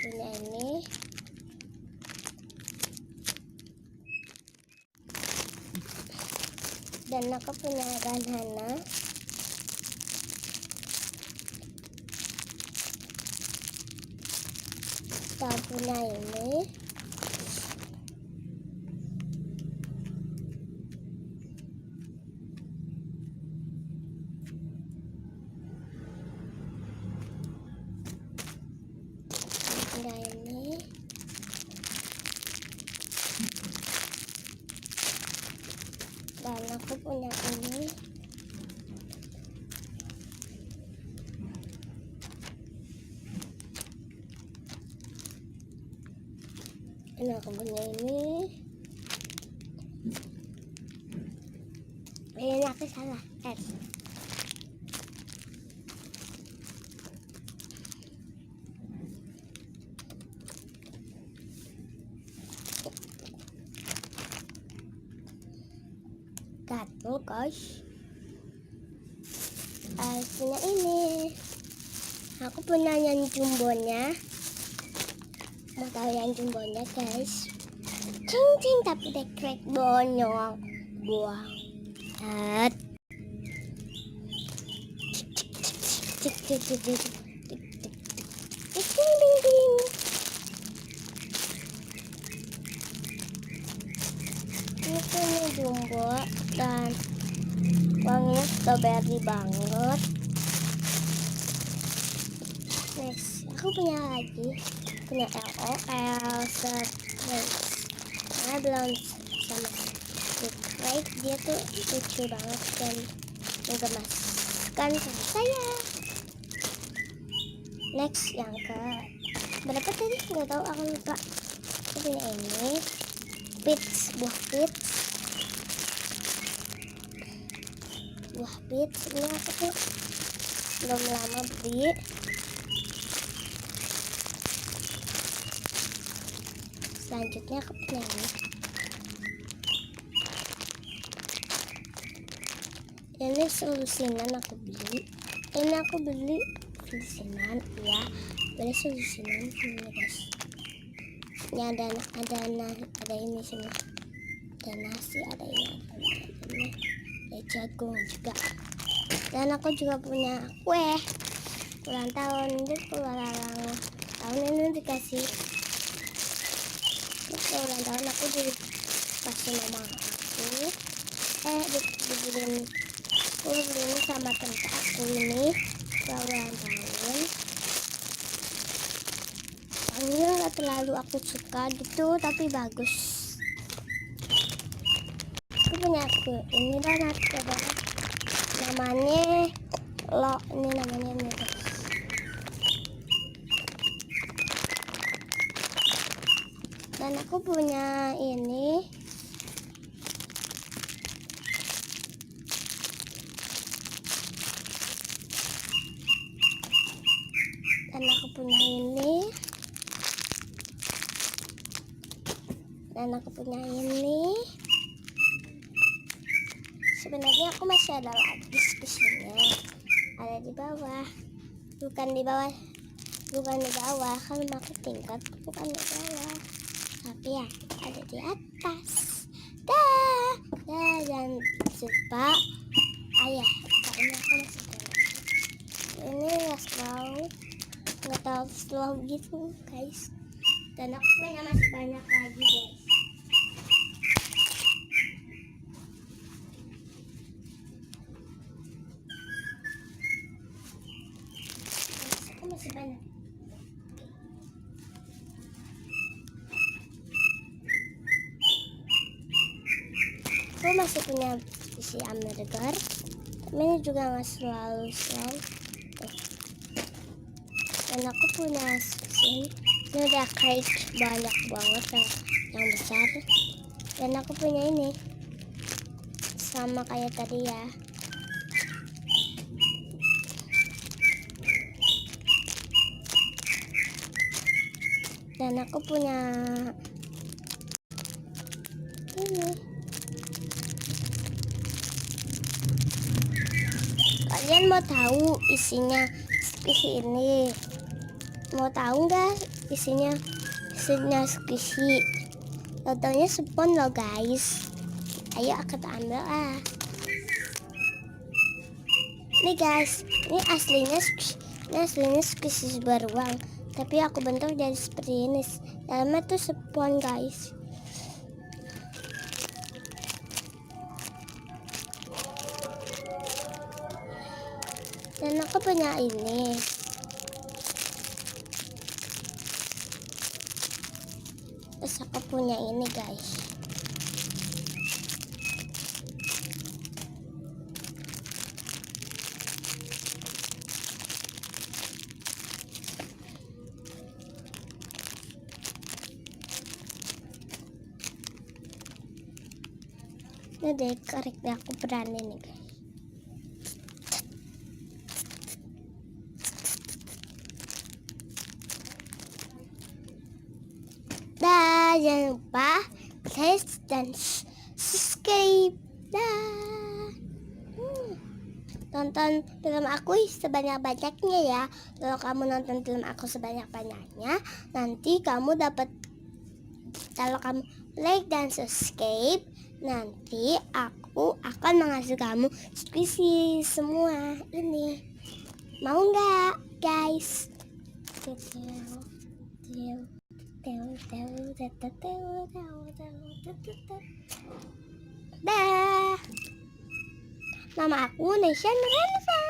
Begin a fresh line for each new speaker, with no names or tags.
punya ini. Dan aku punya banana. Kita punya ini. Punya ini. Dan aku punya ini. Ini aku punya ini. Ini aku salah. S. Gatel guys. Punya ini. Aku punya yang jumbonya. Mau tahu yang jumbonya guys? Cing tapi dekrek bonyok. Buang. Ini jumbo dan wanginya strawberry banget. Next, aku punya lagi, punya LOL set. Karena belum sama Dekrek, dia tuh lucu banget dan menggemaskan sama saya. Next, yang ke berapa tadi? Nggak tahu, aku lupa. Aku punya ini. Peach, buah peach. Ini aku tuh belum lama beli. Selanjutnya aku punya ini solusinan aku beli. Ini aku beli solusinan, ya beli solusinan ini guys. Ini ada ini semua, ada nasi, ada ini, ada jagung juga. Dan aku juga punya kue ulang tahun. Tahun ini dikasih ulang tahun aku dikasih mama aku. Dibeliin sama tante aku ini ulang tahun. Ini nggak terlalu aku suka gitu, tapi bagus. Aku punya ini donat namanya ini namanya ini guys. Dan aku punya ini. Dan aku punya ini. Dan aku punya ini. Sebenarnya aku masih ada lagi di sini. Ada di bawah. Bukan di bawah. Kan aku tingkat bukan di bawah. Tapi ya ada di atas. Dan lupa ayah. Ini aku masih ada. Ini nggak tahu slow gitu guys. Dan aku punya masih banyak lagi guys. Aku masih banyak. Aku masih punya PC Amerigar. Ini juga nggak selalu slow. Dan aku punya sini. Ini udah crate banyak banget yang besar. Dan aku punya ini sama kayak tadi ya. Dan aku punya ini. Kalian mau tahu isinya PC ini? Mau tahu nggak isinya squishy. Taunya spon loh guys. Ayo aku ambil Nih guys, ini aslinya squishy beruang, tapi aku bentuk jadi seperti ini. Dalamnya tuh spon guys. Dan aku punya ini. Terus aku punya ini guys. Ini deh karetnya aku berani nih guys. Dah, jangan lupa like dan subscribe. Dah. Tonton film aku sebanyak-banyaknya ya. Kalau kamu nonton film aku sebanyak-banyaknya, nanti kamu dapat, kalau kamu like dan subscribe, nanti aku akan mengasih kamu squishy semua ini. Mau nggak guys? Dah. Nama aku Nesha Nurhanisa.